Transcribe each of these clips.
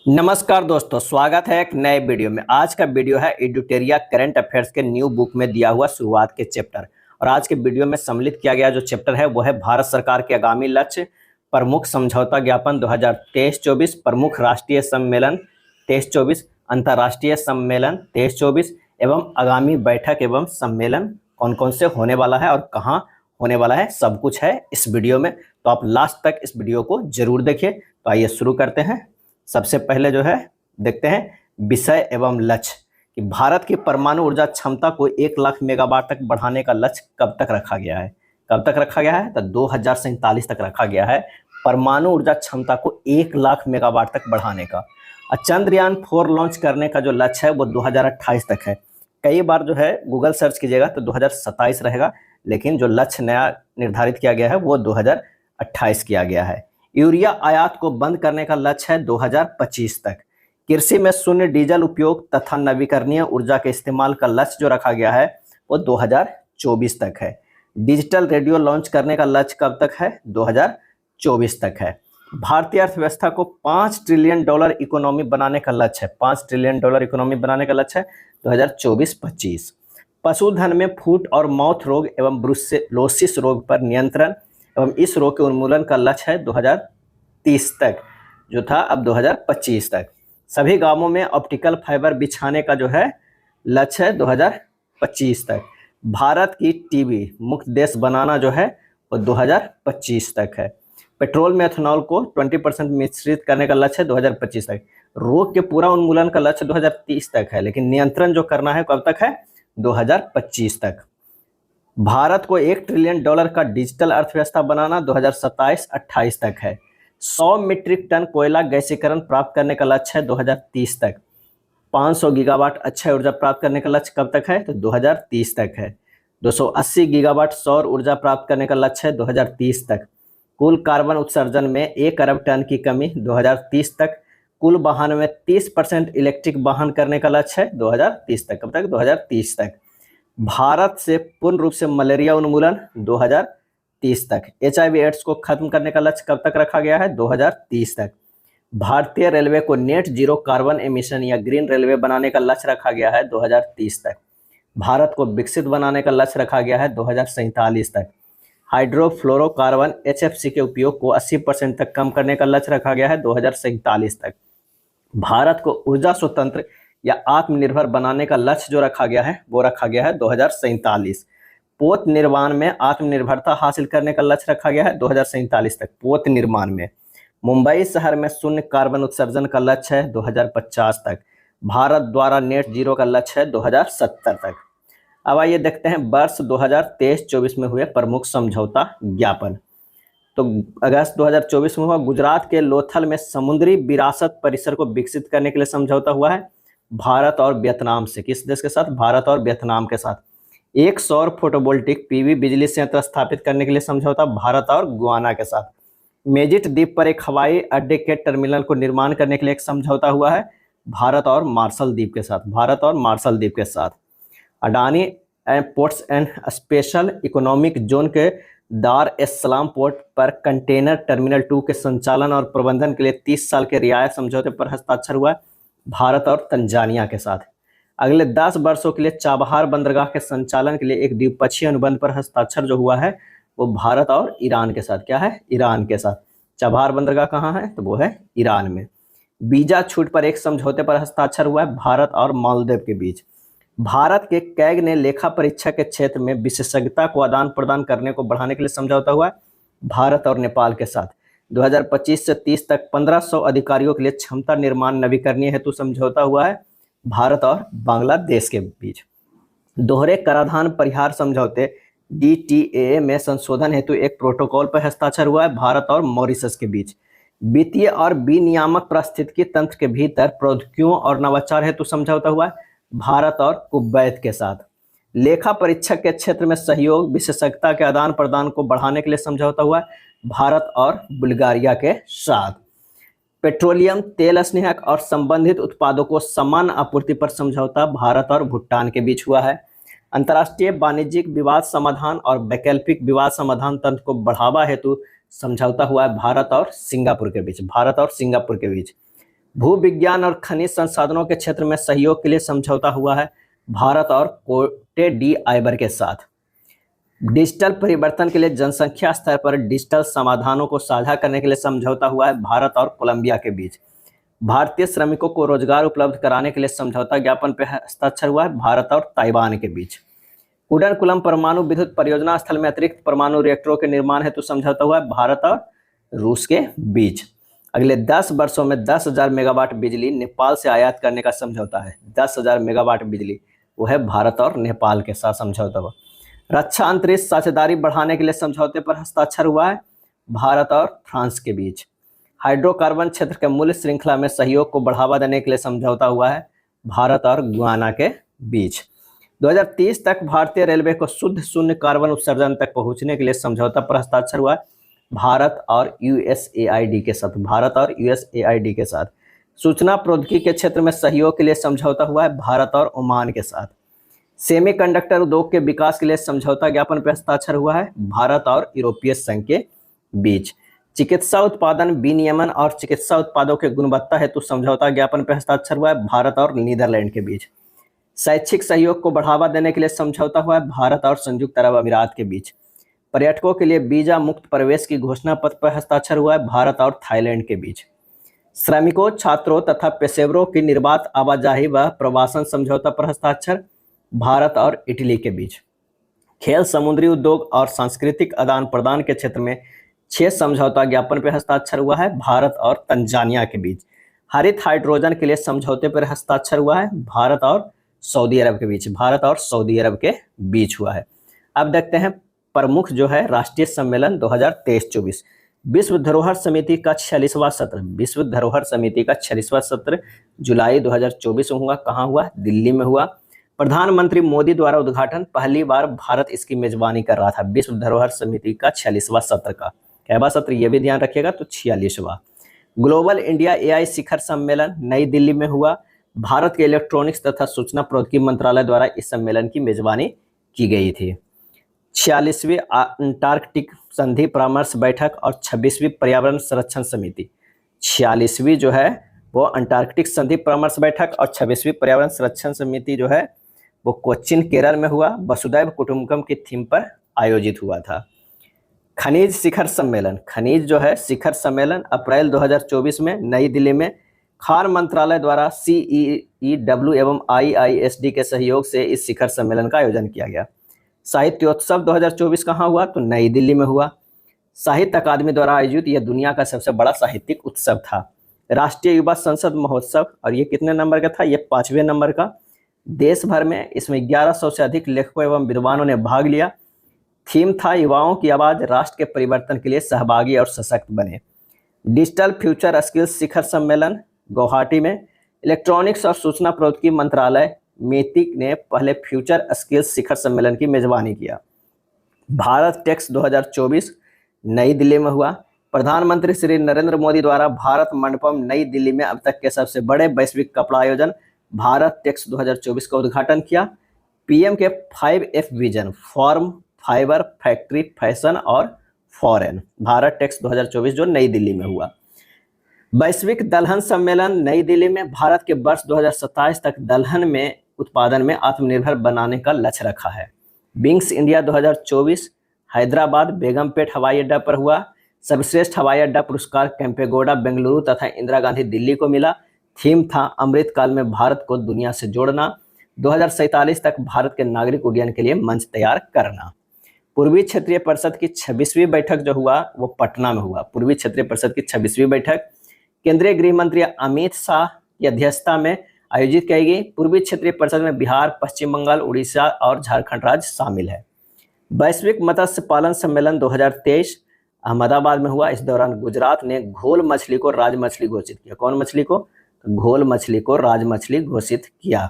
नमस्कार दोस्तों, स्वागत है एक नए वीडियो में। आज का वीडियो है एडुटेरिया करंट अफेयर्स के न्यू बुक में दिया हुआ शुरुआत के चैप्टर। और आज के वीडियो में सम्मिलित किया गया जो चैप्टर है वो है भारत सरकार के आगामी लक्ष्य, प्रमुख समझौता ज्ञापन 2023-24, प्रमुख राष्ट्रीय सम्मेलन 23-24, अंतर्राष्ट्रीय सम्मेलन 23-24 एवं आगामी बैठक एवं सम्मेलन कौन कौन से होने वाला है और कहाँ होने वाला है, सब कुछ है इस वीडियो में। तो आप लास्ट तक इस वीडियो को जरूर देखिए। तो आइए शुरू करते हैं। सबसे पहले जो है देखते हैं विषय एवं लक्ष्य कि भारत की परमाणु ऊर्जा क्षमता को 1 लाख मेगावाट तक बढ़ाने का लक्ष्य कब तक रखा गया है। कब तक रखा गया है तो 2047 तक रखा गया है परमाणु ऊर्जा क्षमता को 1 लाख मेगावाट तक बढ़ाने का। चंद्रयान 4 लॉन्च करने का जो लक्ष्य है वो 2028 तक है। कई बार जो है गूगल सर्च कीजिएगा तो 2027 रहेगा, लेकिन जो लक्ष्य नया निर्धारित किया गया है वो 2028 किया गया है। यूरिया आयात को बंद करने का लक्ष्य है 2025 तक। कृषि में शून्य डीजल उपयोग तथा नवीकरणीय ऊर्जा के इस्तेमाल का लक्ष्य जो रखा गया है वो 2024 तक है। डिजिटल रेडियो लॉन्च करने का लक्ष्य कब तक है, 2024 तक है। भारतीय अर्थव्यवस्था को $5 ट्रिलियन इकोनॉमी बनाने का लक्ष्य है, $5 ट्रिलियन इकोनॉमी बनाने का लक्ष्य है 2024-25। पशुधन में फूट और माउथ रोग एवं ब्रुसेलोसिस रोग पर नियंत्रण एवं इस रोग के उन्मूलन का लक्ष्य है 2030 तक, जो था अब 2025 तक। सभी गांवों में ऑप्टिकल फाइबर बिछाने का जो है लक्ष्य है 2025 तक। भारत की टीबी मुक्त देश बनाना जो है वो 2025 तक है। पेट्रोल में एथेनॉल को 20% मिश्रित करने का लक्ष्य है 2025 तक। रोग के पूरा उन्मूलन का लक्ष्य 2030 तक है, लेकिन नियंत्रण जो करना है कब तक है, 2025 तक। भारत को $1 ट्रिलियन का डिजिटल अर्थव्यवस्था बनाना 2027-28 तक है। 100 मीट्रिक टन कोयला गैसीकरण प्राप्त करने का लक्ष्य है 2030 तक। 500 गीगावाट अक्षय ऊर्जा प्राप्त करने का लक्ष्य कब तक है तो 2030 तक है। 280 गीगावाट सौर ऊर्जा प्राप्त करने का लक्ष्य है 2030 तक। कुल कार्बन उत्सर्जन में 1 अरब टन की कमी 2030 तक। कुल वाहन में 30% इलेक्ट्रिक वाहन करने का लक्ष्य है 2030 तक। कब तक, 2030 तक। भारत से पूर्ण रूप से मलेरिया उन्मूलन 2030 तक। HIV एड्स को खत्म करने का लक्ष्य कब तक रखा गया है, 2030 तक। भारतीय रेलवे को नेट जीरो कार्बन एमिशन या ग्रीन रेलवे बनाने का लक्ष्य रखा गया है 2030 तक। भारत को विकसित बनाने का लक्ष्य रखा गया है 2047 तक। हाइड्रोफ्लोरोकार्बन HFC के उपयोग को 80% तक कम करने का लक्ष्य रखा गया है 2047 तक। भारत को ऊर्जा स्वतंत्र या आत्मनिर्भर बनाने का लक्ष्य जो रखा गया है वो रखा गया है 2047। पोत निर्माण में आत्मनिर्भरता हासिल करने का लक्ष्य रखा गया है 2047 तक। पोत निर्माण में मुंबई शहर में शून्य कार्बन उत्सर्जन का लक्ष्य है 2050 तक। भारत द्वारा नेट जीरो का लक्ष्य है 2070 तक। अब आइए देखते हैं वर्ष 2023-24 में हुए प्रमुख समझौता ज्ञापन। तो अगस्त 2024 में हुआ गुजरात के लोथल में समुद्री विरासत परिसर को विकसित करने के लिए समझौता हुआ है भारत और वियतनाम से। किस देश के साथ, भारत और वियतनाम के साथ। एक सौर फोटोवोल्टिक PV बिजली संयंत्र स्थापित करने के लिए समझौता भारत और गुयाना के साथ। मेजिट द्वीप पर एक हवाई अड्डे के टर्मिनल को निर्माण करने के लिए एक समझौता हुआ है भारत और मार्शल द्वीप के साथ, भारत और मार्शल द्वीप के साथ। Adani ports and special economic zone के दार एस सलाम पोर्ट पर कंटेनर टर्मिनल 2 के संचालन और प्रबंधन के लिए 30 साल के रियायत समझौते पर हस्ताक्षर हुआ है भारत और तंजानिया के साथ। अगले 10 वर्षों के लिए चाबहार बंदरगाह के संचालन के लिए एक द्विपक्षीय अनुबंध पर हस्ताक्षर जो हुआ है वो भारत और ईरान के साथ। क्या है, ईरान के साथ। चाबहार बंदरगाह कहाँ है तो वो है ईरान में। वीजा छूट पर एक समझौते पर हस्ताक्षर हुआ है भारत और मालदीव के बीच। भारत के कैग ने लेखा परीक्षा के क्षेत्र में विशेषज्ञता को आदान प्रदान करने को बढ़ाने के लिए समझौता हुआ है भारत और नेपाल के साथ। 2025 से 30 तक 1500 अधिकारियों के लिए क्षमता निर्माण नवीकरणीय हेतु समझौता हुआ है भारत और बांग्लादेश के बीच। दोहरे कराधान परिहार समझौते DTA में संशोधन हेतु एक प्रोटोकॉल पर हस्ताक्षर हुआ है भारत और मॉरिशस के बीच। वित्तीय और विनियामक पारिस्थितिकी तंत्र के भीतर प्रौद्योगिकियों और नवाचार हेतु समझौता हुआ है भारत और कुवैत के साथ। लेखा परीक्षक के क्षेत्र में सहयोग विशेषज्ञता के आदान प्रदान को बढ़ाने के लिए समझौता हुआ है भारत और बुल्गारिया के साथ। पेट्रोलियम, तेल स्नेहक और संबंधित उत्पादों को समान आपूर्ति पर समझौता भारत और भूटान के बीच हुआ है। अंतर्राष्ट्रीय वाणिज्यिक विवाद समाधान और वैकल्पिक विवाद समाधान तंत्र को बढ़ावा हेतु समझौता हुआ है भारत और सिंगापुर के बीच, भारत और सिंगापुर के बीच। भू विज्ञान और खनिज संसाधनों के क्षेत्र में सहयोग के लिए समझौता हुआ है भारत और कोटे डी आइवर के साथ। डिजिटल परिवर्तन के लिए जनसंख्या स्तर पर डिजिटल समाधानों को साझा करने के लिए समझौता हुआ है भारत और कोलंबिया के बीच। भारतीय श्रमिकों को रोजगार उपलब्ध कराने के लिए समझौता ज्ञापन पर हस्ताक्षर हुआ है भारत और ताइवान के बीच। कुडनकुलम परमाणु विद्युत परियोजना स्थल में अतिरिक्त परमाणु रिएक्टरों के निर्माण हेतु समझौता हुआ है भारत और रूस के बीच। अगले 10 वर्षों में 10,000 मेगावाट बिजली नेपाल से आयात करने का समझौता है। 10,000 मेगावाट बिजली वो है भारत और नेपाल के साथ समझौता हुआ। रक्षा अंतरिक्ष साझेदारी बढ़ाने के लिए समझौते पर हस्ताक्षर हुआ है भारत और फ्रांस के बीच। हाइड्रोकार्बन क्षेत्र के मूल्य श्रृंखला में सहयोग को बढ़ावा देने के लिए समझौता हुआ है भारत और गुयाना के बीच। 2030 तक भारतीय रेलवे को शुद्ध शून्य कार्बन उत्सर्जन तक पहुंचने के लिए समझौता पर हस्ताक्षर हुआ है भारत और यूएसएआईडी के साथ। भारत और यूएसएआईडी के साथ सूचना प्रौद्योगिकी के क्षेत्र में सहयोग के लिए समझौता हुआ है भारत और ओमान के साथ। सेमीकंडक्टर उद्योग के विकास के लिए समझौता ज्ञापन पर हस्ताक्षर हुआ है भारत और यूरोपीय संघ के बीच। चिकित्सा उत्पादन विनियमन और चिकित्सा उत्पादों के गुणवत्ता हेतु समझौता ज्ञापन पर हस्ताक्षर हुआ है भारत और नीदरलैंड के बीच। शैक्षिक सहयोग को बढ़ावा देने के लिए समझौता हुआ है भारत और संयुक्त अरब अमीरात के बीच। पर्यटकों के लिए वीजा मुक्त प्रवेश की घोषणा पत्र पर हस्ताक्षर हुआ है भारत और थाईलैंड के बीच। श्रमिकों, छात्रों तथा पेशेवरों की निर्बाध आवाजाही व प्रवासन समझौता पर हस्ताक्षर भारत और इटली के बीच। खेल, समुद्री उद्योग और सांस्कृतिक आदान प्रदान के क्षेत्र में 6 समझौता ज्ञापन पर हस्ताक्षर हुआ है भारत और तंजानिया के बीच। हरित हाइड्रोजन के लिए समझौते पर हस्ताक्षर हुआ है भारत और सऊदी अरब के बीच। भारत और सऊदी अरब के बीच हुआ है। अब देखते हैं प्रमुख जो है राष्ट्रीय सम्मेलन 2023-24। विश्व धरोहर समिति का 46वां सत्र। विश्व धरोहर समिति का 46वां सत्र जुलाई 2024 में हुआ। कहाँ हुआ? दिल्ली में हुआ। प्रधानमंत्री मोदी द्वारा उद्घाटन। पहली बार भारत इसकी मेजबानी कर रहा था। विश्व धरोहर समिति का 46वां सत्र का कैवा सत्र, ये भी ध्यान रखिएगा, तो 46वां। ग्लोबल इंडिया एआई शिखर सम्मेलन नई दिल्ली में हुआ। भारत के इलेक्ट्रॉनिक्स तथा सूचना प्रौद्योगिकी मंत्रालय द्वारा इस सम्मेलन की मेजबानी की गई थी। 46वीं अंटार्कटिक संधि परामर्श बैठक और 26वीं पर्यावरण संरक्षण समिति। 46वीं जो है वो अंटार्कटिक संधि परामर्श बैठक और 26वीं पर्यावरण संरक्षण समिति जो है वो कोच्चिन केरल में हुआ। वसुधैव कुटुंबकम की थीम पर आयोजित हुआ था। खनिज शिखर सम्मेलन। खनिज जो है शिखर सम्मेलन अप्रैल 2024 में नई दिल्ली में खान मंत्रालय द्वारा CEEW एवं IISD के सहयोग से इस शिखर सम्मेलन का आयोजन किया गया। साहित्योत्सव 2024 कहाँ हुआ? तो नई दिल्ली में हुआ। साहित्य अकादमी द्वारा आयोजित यह दुनिया का सबसे बड़ा साहित्यिक उत्सव था। राष्ट्रीय युवा संसद महोत्सव, और ये कितने नंबर का था? ये 5वें नंबर का। देश भर में इसमें 1100 से अधिक लेखकों एवं विद्वानों ने भाग लिया। थीम था युवाओं की आवाज राष्ट्र के परिवर्तन के लिए सहभागी और सशक्त बने। डिजिटल फ्यूचर स्किल्स शिखर सम्मेलन गुवाहाटी में। इलेक्ट्रॉनिक्स और सूचना प्रौद्योगिकी मंत्रालय मेटिक ने पहले फ्यूचर स्किल्स शिखर सम्मेलन की मेजबानी किया। भारत टेक्स 2024 नई दिल्ली में हुआ। प्रधानमंत्री श्री नरेंद्र मोदी द्वारा भारत मंडपम नई दिल्ली में अब तक के सबसे बड़े वैश्विक कपड़ा आयोजन भारत टेक्स 2024 का उद्घाटन किया। पीएम के 5F vision, form, fibre, factory, fashion और फॉरेन। भारत टेक्स 2024 जो नई दिल्ली में हुआ। वैश्विक दलहन सम्मेलन नई दिल्ली में। भारत के वर्ष 2027 तक दलहन में उत्पादन में आत्मनिर्भर बनाने का लक्ष्य रखा है। विंग्स इंडिया 2024 हैदराबाद बेगमपेट हवाई अड्डा पर हुआ। सर्वश्रेष्ठ हवाई अड्डा पुरस्कार केम्पेगौड़ा बेंगलुरु तथा इंदिरा गांधी दिल्ली को मिला। थीम था अमृत काल में भारत को दुनिया से जोड़ना। 2047 तक भारत के नागरिक उड्डयन के लिए मंच तैयार करना। पूर्वी क्षेत्रीय परिषद की 26वीं बैठक जो हुआ वो पटना में हुआ। पूर्वी क्षेत्रीय परिषद की 26वीं बैठक केंद्रीय गृह मंत्री अमित शाह की अध्यक्षता में आयोजित की गई। पूर्वी क्षेत्रीय परिषद में बिहार, पश्चिम बंगाल, उड़ीसा और झारखंड राज्य शामिल है। वैश्विक मत्स्य पालन सम्मेलन 2023 अहमदाबाद में हुआ। इस दौरान गुजरात ने घोल मछली को राज मछली घोषित किया। कौन मछली को? घोल मछली को राज मछली घोषित किया।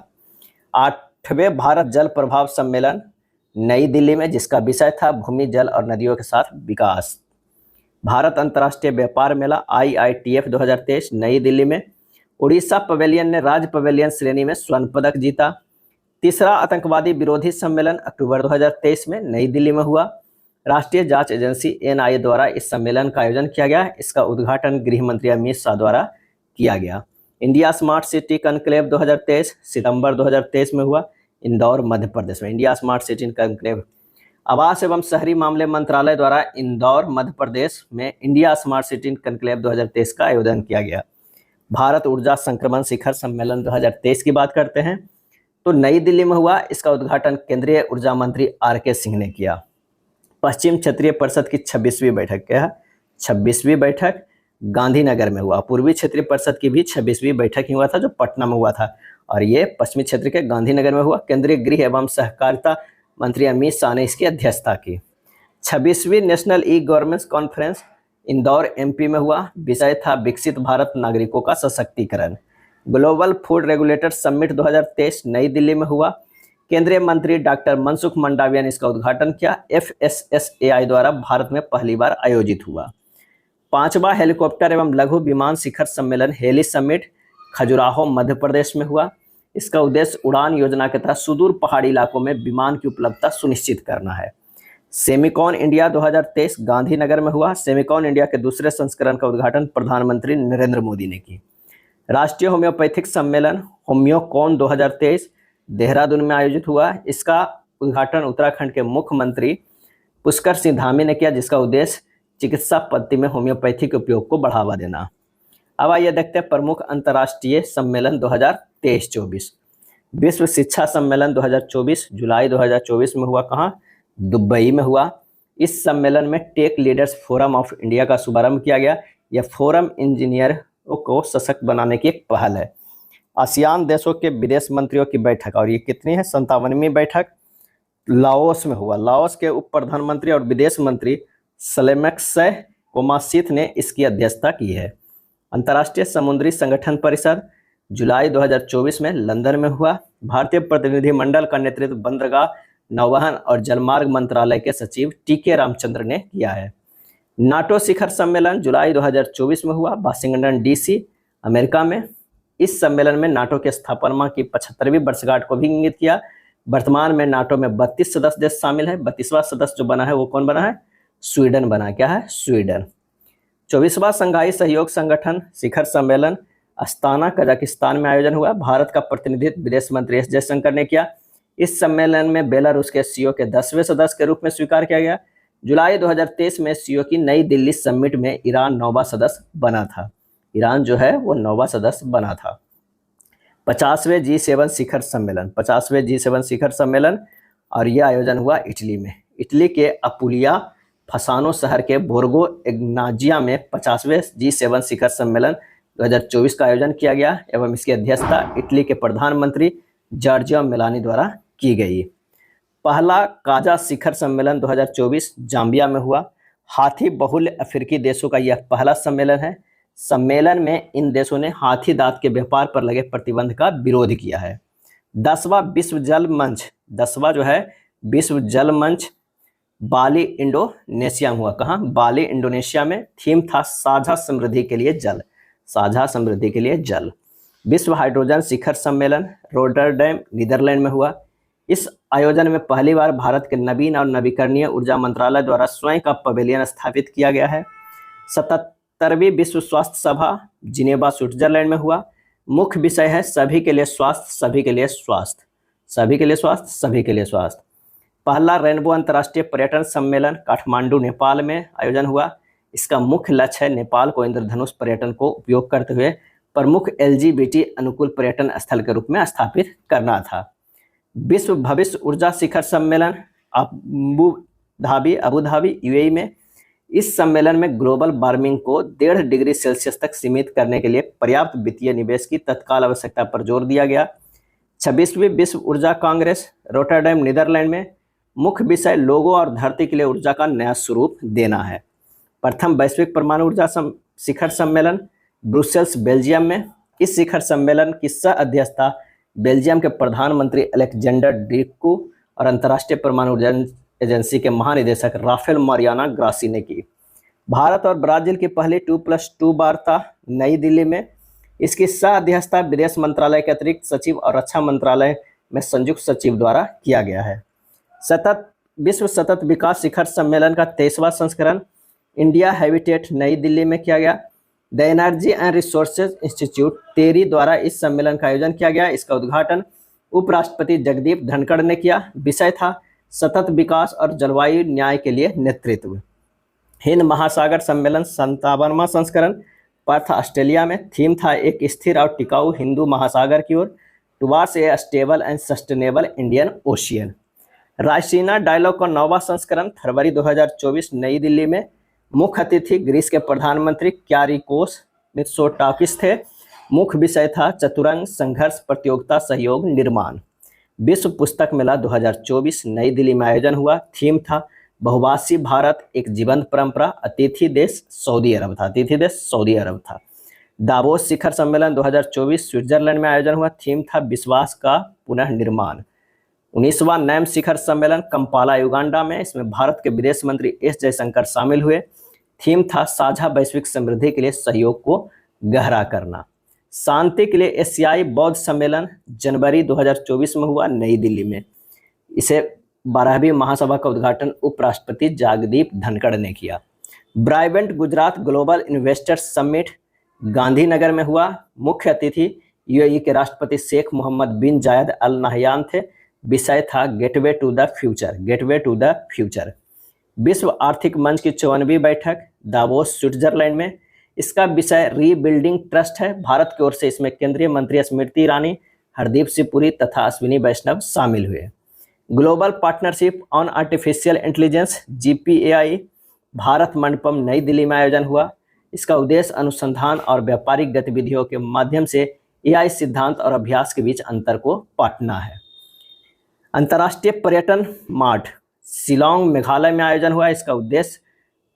8वें भारत जल प्रभाव सम्मेलन नई दिल्ली में, जिसका विषय था भूमि, जल और नदियों के साथ विकास। भारत अंतर्राष्ट्रीय व्यापार मेला IITF 2023 नई दिल्ली में। उड़ीसा पवेलियन ने राज्य पवेलियन श्रेणी में स्वर्ण पदक जीता। तीसरा आतंकवादी विरोधी सम्मेलन अक्टूबर 2023 में नई दिल्ली में हुआ। राष्ट्रीय जांच एजेंसी NIA द्वारा इस सम्मेलन का आयोजन किया गया। इसका उद्घाटन गृह मंत्री अमित शाह द्वारा किया गया। इंडिया स्मार्ट सिटी कॉन्क्लेव 2023 सितंबर 2023 में हुआ, इंदौर मध्य प्रदेश में। इंडिया स्मार्ट सिटी कॉन्क्लेव आवास एवं शहरी मामले मंत्रालय द्वारा इंदौर मध्य प्रदेश में इंडिया स्मार्ट सिटी कॉन्क्लेव 2023 का आयोजन किया गया। भारत ऊर्जा संक्रमण शिखर सम्मेलन 2023 की बात करते हैं तो नई दिल्ली में हुआ। इसका उद्घाटन केंद्रीय ऊर्जा मंत्री आर.के. सिंह ने किया। पश्चिम क्षेत्रीय परिषद की 26वीं बैठक, क्या है 26वीं बैठक गांधीनगर में हुआ। पूर्वी क्षेत्रीय परिषद की भी 26वीं बैठक ही हुआ था जो पटना में हुआ था, और ये पश्चिमी क्षेत्र के गांधीनगर में हुआ। केंद्रीय गृह एवं सहकारिता मंत्री अमित शाह ने इसकी अध्यक्षता की। 26वीं national e governance conference Indore MP में हुआ। विषय था विकसित भारत नागरिकों का सशक्तिकरण। ग्लोबल फूड रेगुलेटर समिट 2023 नई दिल्ली में हुआ। केंद्रीय मंत्री डॉक्टर मनसुख मंडाविया ने इसका उद्घाटन किया। FSSAI द्वारा भारत में पहली बार आयोजित हुआ। 5वां हेलीकॉप्टर एवं लघु विमान शिखर सम्मेलन हेली समिट खजुराहो मध्य प्रदेश में हुआ। इसका उद्देश्य उड़ान योजना के तहत सुदूर पहाड़ी इलाकों में विमान की उपलब्धता सुनिश्चित करना है। सेमिकॉन इंडिया 2023 गांधीनगर में हुआ। सेमिकॉन इंडिया के दूसरे संस्करण का उद्घाटन प्रधानमंत्री नरेंद्र मोदी ने की। राष्ट्रीय होम्योपैथिक सम्मेलन होम्योकॉन 2023 देहरादून में आयोजित हुआ। इसका उद्घाटन उत्तराखंड के मुख्यमंत्री पुष्कर सिंह धामी ने किया, जिसका उद्देश्य चिकित्सा पद्धति में होम्योपैथी के उपयोग को बढ़ावा देना। अब आइए देखते हैं प्रमुख अंतर्राष्ट्रीय सम्मेलन 2023-24। विश्व शिक्षा सम्मेलन 2024 जुलाई 2024 में हुआ। कहाँ? दुबई में हुआ। इस सम्मेलन में tech leaders forum of India का शुभारंभ किया गया। यह फोरम इंजीनियरों को सशक्त बनाने की एक पहल है। आसियान देशों के विदेश मंत्रियों की बैठक, और ये कितनी है 57वीं बैठक, लाओस में हुआ। लाओस के उप प्रधानमंत्री और विदेश मंत्री सलेमक्सय कोमासीथ ने इसकी अध्यक्षता की है। अंतर्राष्ट्रीय समुद्री संगठन परिषद जुलाई 2024 में लंदन में हुआ। भारतीय प्रतिनिधिमंडल का नेतृत्व बंदरगाह, नौवहन और जलमार्ग मंत्रालय के सचिव टी.के. रामचंद्र ने किया है। नाटो शिखर सम्मेलन जुलाई 2024 में हुआ, वाशिंगटन डीसी अमेरिका में। इस सम्मेलन में नाटो के स्थापना की 75वीं वर्षगांठ को भी इंगित किया। वर्तमान में नाटो में 32 सदस्य देश शामिल है। 32वां सदस्य जो बना है वो कौन बना है? स्वीडन बना। क्या है? स्वीडन। 24वां संघाई सहयोग संगठन शिखर सम्मेलन अस्ताना कजाकिस्तान में आयोजन हुआ। भारत का प्रतिनिधित्व विदेश मंत्री एस जयशंकर ने किया। इस सम्मेलन में बेलारूस के सीईओ के 10वें सदस्य के रूप में स्वीकार किया गया। जुलाई 2023 में सीईओ की नई दिल्ली समिट में ईरान 9वां सदस्य बना था। ईरान जो है वो 9वां सदस्य बना था। 50वें G7 शिखर सम्मेलन, 50वें G7 शिखर सम्मेलन, और यह आयोजन हुआ इटली में। इटली के अपुलिया फसानो शहर के बोर्गो इग्नाजिया में 50वें G7 शिखर सम्मेलन 2024 का आयोजन किया गया एवं इसकी अध्यक्षता इटली के प्रधानमंत्री जॉर्जिया मेलानी द्वारा की गई। पहला काजा शिखर सम्मेलन 2024 जाम्बिया में हुआ। हाथी बहुल अफ्रीकी देशों का यह पहला सम्मेलन है। सम्मेलन में इन देशों ने हाथी दांत के व्यापार पर लगे प्रतिबंध का विरोध किया है। 10वां विश्व जल मंच, 10वां जो है विश्व जल मंच बाली इंडोनेशिया में हुआ। कहाँ? बाली इंडोनेशिया में। थीम था साझा समृद्धि के लिए जल, साझा समृद्धि के लिए जल। विश्व हाइड्रोजन शिखर सम्मेलन रोटरडैम नीदरलैंड में हुआ। इस आयोजन में पहली बार भारत के नवीन और नवीकरणीय ऊर्जा मंत्रालय द्वारा स्वयं का पवेलियन स्थापित किया गया है। 77वीं विश्व स्वास्थ्य सभा जिनेवा स्विट्जरलैंड में हुआ। मुख्य विषय है सभी के लिए स्वास्थ्य, सभी के लिए स्वास्थ्य, सभी के लिए स्वास्थ्य, सभी के लिए स्वास्थ्य। पहला रेनबो अंतर्राष्ट्रीय पर्यटन सम्मेलन काठमांडू नेपाल में आयोजन हुआ। इसका मुख्य लक्ष्य है नेपाल को इंद्रधनुष पर्यटन को उपयोग करते हुए प्रमुख LGBT अनुकूल पर्यटन स्थल के रूप में स्थापित करना था। विश्व भविष्य ऊर्जा शिखर सम्मेलन अबू धाबी UAE में। इस सम्मेलन में ग्लोबल वार्मिंग को 1.5 डिग्री सेल्सियस तक सीमित करने के लिए पर्याप्त वित्तीय निवेश की तत्काल आवश्यकता पर जोर दिया गया। 26वीं विश्व ऊर्जा कांग्रेस रोटरडैम नीदरलैंड में। मुख्य विषय लोगों और धरती के लिए ऊर्जा का नया स्वरूप देना है। प्रथम वैश्विक परमाणु ऊर्जा शिखर सम्मेलन ब्रुसेल्स बेल्जियम में। इस शिखर सम्मेलन की सह अध्यक्षता बेल्जियम के प्रधानमंत्री अलेक्जेंडर डिक्रू और अंतर्राष्ट्रीय परमाणु ऊर्जा एजेंसी के महानिदेशक राफेल मारियाना ग्रासी ने की। भारत और ब्राजील की पहली 2+2 वार्ता नई दिल्ली में। इसकी सह अध्यक्षता विदेश मंत्रालय के अतिरिक्त सचिव और रक्षा मंत्रालय में संयुक्त सचिव द्वारा किया गया है। विश्व सतत विकास शिखर सम्मेलन का 23वां संस्करण इंडिया हैबिटेट नई दिल्ली में किया गया। The energy and resources institute TERI द्वारा इस सम्मेलन का आयोजन किया गया। इसका उद्घाटन उपराष्ट्रपति जगदीप धनखड़ ने किया। विषय था सतत विकास और जलवायु न्याय के लिए नेतृत्व। हिंद महासागर सम्मेलन 57वां संस्करण पर्थ ऑस्ट्रेलिया में। थीम था एक स्थिर और टिकाऊ हिंदू महासागर की ओर, towards a stable and sustainable Indian Ocean. Raisina Dialogue का 9वां संस्करण फरवरी 2024 नई दिल्ली में। मुख्य अतिथि ग्रीस के प्रधानमंत्री क्यारिकोस मित्सोटाकिस थे। मुख्य विषय था चतुरंग संघर्ष प्रतियोगिता सहयोग निर्माण। विश्व पुस्तक मेला 2024 नई दिल्ली में आयोजन हुआ। थीम था बहुभाषी भारत एक जीवंत परंपरा। अतिथि देश सऊदी अरब था। अतिथि देश सऊदी अरब था। दावोस शिखर सम्मेलन 2024 स्विट्जरलैंड में आयोजन हुआ। थीम था विश्वास का पुनः निर्माण। 19वां नैम शिखर सम्मेलन कंपाला युगांडा में। इसमें भारत के विदेश मंत्री एस जयशंकर शामिल हुए। थीम था साझा वैश्विक समृद्धि के लिए सहयोग को गहरा करना। शांति के लिए एशियाई बौद्ध सम्मेलन जनवरी 2024 में हुआ नई दिल्ली में। इसे 12वीं महासभा का उद्घाटन उपराष्ट्रपति जगदीप धनखड़ ने किया। Vibrant Gujarat Global Investors Summit Gandhinagar में हुआ। मुख्य अतिथि यूएई के राष्ट्रपति शेख मोहम्मद बिन जायद अल नहयान थे। विषय था gateway to the future. Gateway to the future. विश्व आर्थिक मंच की 54वीं बैठक दावोस स्विट्जरलैंड में। इसका विषय रीबिल्डिंग ट्रस्ट है। भारत की ओर से इसमें केंद्रीय मंत्री स्मृति ईरानी, हरदीप सिंह पुरी तथा अश्विनी वैष्णव शामिल हुए। Global partnership on artificial intelligence GPAI Bharat Mandapam नई दिल्ली में आयोजन हुआ। इसका उद्देश्य अनुसंधान और व्यापारिक गतिविधियों के माध्यम से AI सिद्धांत और अभ्यास के बीच अंतर को पाटना है। अंतर्राष्ट्रीय पर्यटन मार्ट शिलांग मेघालय में आयोजन हुआ। इसका उद्देश्य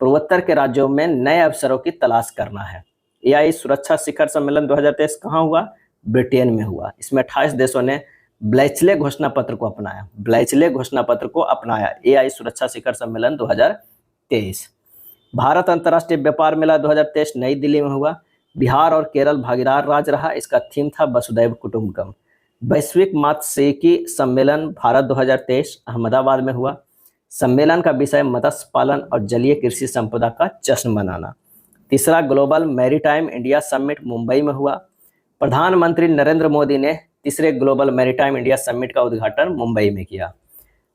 पूर्वोत्तर के राज्यों में नए अवसरों की तलाश करना है। AI सुरक्षा शिखर सम्मेलन 2023 कहाँ हुआ? ब्रिटेन में हुआ। इसमें 28 देशों ने ब्लैचले घोषणा पत्र को अपनाया। ब्लैचले घोषणा पत्र को अपनाया। AI सुरक्षा शिखर सम्मेलन 2023। भारत अंतर्राष्ट्रीय व्यापार मेला 2023 नई दिल्ली में हुआ। बिहार और केरल भागीदार राज्य रहा। इसका थीम था वसुधैव कुटुंबकम। वैश्विक मात्स्यिकी सम्मेलन भारत 2023 अहमदाबाद में हुआ। सम्मेलन का विषय मत्स्य पालन और जलीय कृषि संपदा का जश्न मनाना। तीसरा global maritime India summit Mumbai में हुआ। प्रधानमंत्री नरेंद्र मोदी ने तीसरे ग्लोबल मैरीटाइम इंडिया समिट का उद्घाटन मुंबई में किया।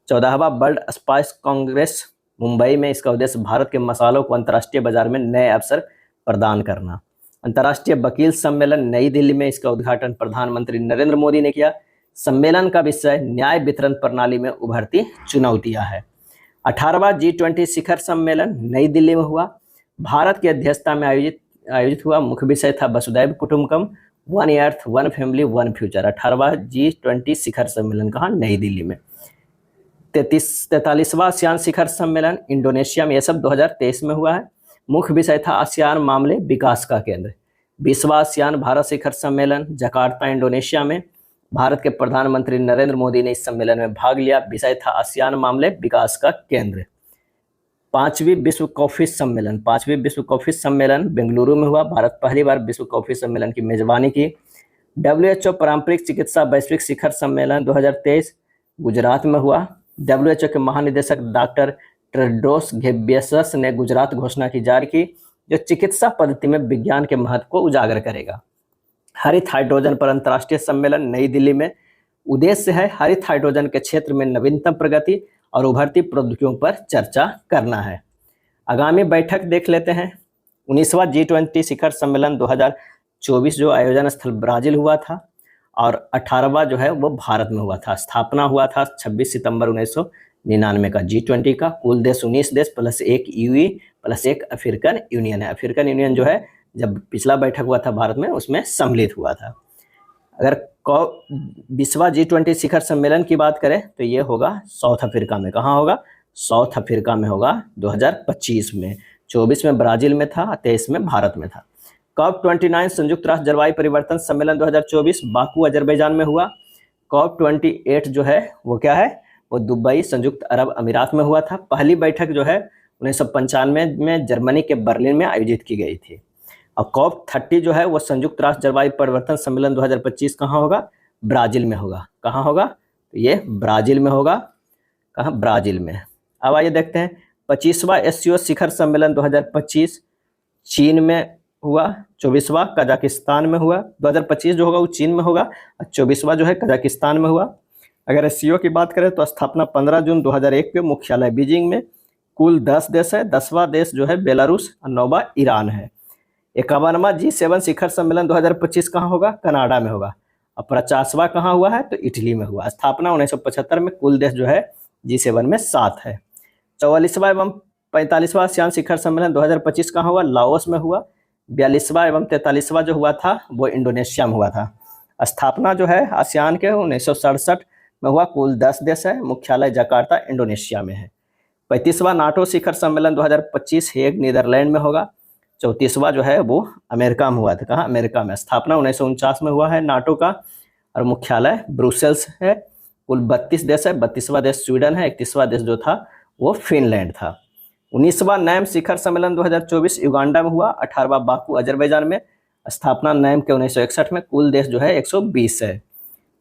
14वां वर्ल्ड स्पाइस कांग्रेस मुंबई में। इसका उद्देश्य भारत के मसालों को अंतर्राष्ट्रीय बाजार में नए अवसर प्रदान करना। अंतर्राष्ट्रीय वकील सम्मेलन नई दिल्ली में। इसका उद्घाटन प्रधानमंत्री नरेंद्र मोदी ने किया। सम्मेलन का विषय न्याय वितरण प्रणाली में उभरती चुनौतियां है। 18वां G20 शिखर सम्मेलन नई दिल्ली में हुआ। भारत की अध्यक्षता में आयोजित हुआ। मुख्य विषय था Vasudhaiva Kutumbakam, one earth one family one future. 18वां G20 शिखर सम्मेलन कहाँ? नई दिल्ली में। 43वां आसियान शिखर सम्मेलन इंडोनेशिया में। यह सब 2023 में हुआ है। मुख्य विषय था आसियान मामले विकास का केंद्र। 20वां आसियान भारत शिखर सम्मेलन जकार्ता इंडोनेशिया में। भारत के प्रधानमंत्री नरेंद्र मोदी ने इस सम्मेलन में भाग लिया। विषय था आसियान मामले विकास का केंद्र। 5वीं विश्व कॉफी सम्मेलन बेंगलुरु में हुआ। भारत पहली बार विश्व कॉफी सम्मेलन की मेजबानी की। WHO पारंपरिक चिकित्सा वैश्विक शिखर सम्मेलन 2023 गुजरात में हुआ। WHO के महानिदेशक डॉक्टर टेड्रोस घेब्रेयेसस ने गुजरात घोषणा की जारी की, जो चिकित्सा पद्धति में विज्ञान के महत्व को उजागर करेगा। हरित हाइड्रोजन पर अंतर्राष्ट्रीय सम्मेलन नई दिल्ली में। उद्देश्य है हरित हाइड्रोजन के क्षेत्र में नवीनतम प्रगति और उभरती प्रौद्योगिकियों पर चर्चा करना है। आगामी बैठक देख लेते हैं। 19वां G20 शिखर सम्मेलन 2024 जो आयोजन स्थल ब्राजील हुआ था और 18वां जो है वो भारत में हुआ था। स्थापना हुआ था 26 सितंबर 1999 का। G20 का कुल देश 19 देश प्लस एक UE प्लस एक अफ्रीकन यूनियन है। अफ्रीकन यूनियन जो है जब पिछला बैठक हुआ था भारत में उसमें सम्मिलित हुआ था। अगर 20वां G20 शिखर सम्मेलन की बात करें तो ये होगा साउथ अफ्रीका में। कहाँ होगा? साउथ अफ्रीका में होगा 2025 में। 24 में ब्राजील में था, 23 में भारत में था। COP29 संयुक्त राष्ट्र जलवायु परिवर्तन सम्मेलन 2024 बाकू अजरबैजान में हुआ। COP28 जो है वो क्या है? वो दुबई संयुक्त अरब अमीरात में हुआ था। पहली बैठक जो है 1995 में जर्मनी के बर्लिन में आयोजित की गई थी। और COP30 जो है वो संयुक्त राष्ट्र जलवायु परिवर्तन सम्मेलन 2025 कहाँ होगा? ब्राजील में होगा। कहाँ होगा? तो ये ब्राजील में होगा। कहाँ? ब्राजील में। अब आइए देखते हैं 25वां SCO शिखर सम्मेलन 2025 चीन में हुआ, 24वां कजाकिस्तान में हुआ, 2025 जो होगा वो चीन में होगा, 24वां जो है कजाकिस्तान में हुआ। अगर एससीओ की बात करें तो स्थापना 15 जून 2001 के, मुख्यालय बीजिंग में। कुल 10 देश है, 10वां देश जो है बेलारूस और 9वां ईरान है। 51वां G7 शिखर सम्मेलन 2025 कहाँ होगा? कनाडा में होगा। और 50वां कहाँ हुआ है? तो इटली में हुआ। स्थापना 1975 में। कुल देश जो है G7 में 7 है। 44वां एवं 45वां आसियान शिखर सम्मेलन 2025 कहाँ हुआ? लाओस में हुआ। 42वां एवं 43वां जो हुआ था वो इंडोनेशिया में हुआ था। स्थापना जो है आसियान के 1967 में हुआ। कुल 10 देश है, मुख्यालय जकार्ता इंडोनेशिया में है। 35वां नाटो शिखर सम्मेलन 2025 हेग नीदरलैंड में होगा। 34वां जो है वो अमेरिका में हुआ था। कहाँ? अमेरिका में। स्थापना 1949 में हुआ है नाटो का और मुख्यालय ब्रुसेल्स है। कुल 32 देश है, 32वां देश स्वीडन है, 31वां देश जो था वो फिनलैंड था। 19वां नैम शिखर सम्मेलन 2024 युगांडा में हुआ। 18वां बाकू अजरबैजान में। स्थापना नैम के 1961 में। कुल देश जो है 120 है।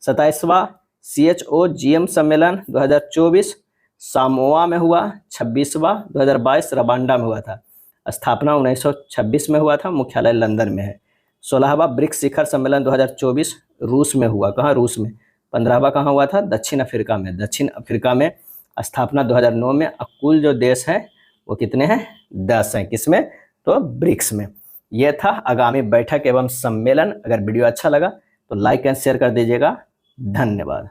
27वां CHOGM सम्मेलन 2024 सामोआ में हुआ। 26वां 2022 रवांडा में हुआ था। स्थापना 1926 में हुआ था, मुख्यालय लंदन में है। 16वां ब्रिक्स शिखर सम्मेलन 2024 रूस में हुआ। कहाँ? रूस में। 15वां कहाँ हुआ था? दक्षिण अफ्रीका में। दक्षिण अफ्रीका में। स्थापना 2009 में। कुल जो देश हैं वो कितने हैं? 10 हैं। किसमें? तो ब्रिक्स में। यह था आगामी बैठक एवं सम्मेलन। अगर वीडियो अच्छा लगा तो लाइक एंड शेयर कर दीजिएगा। धन्यवाद।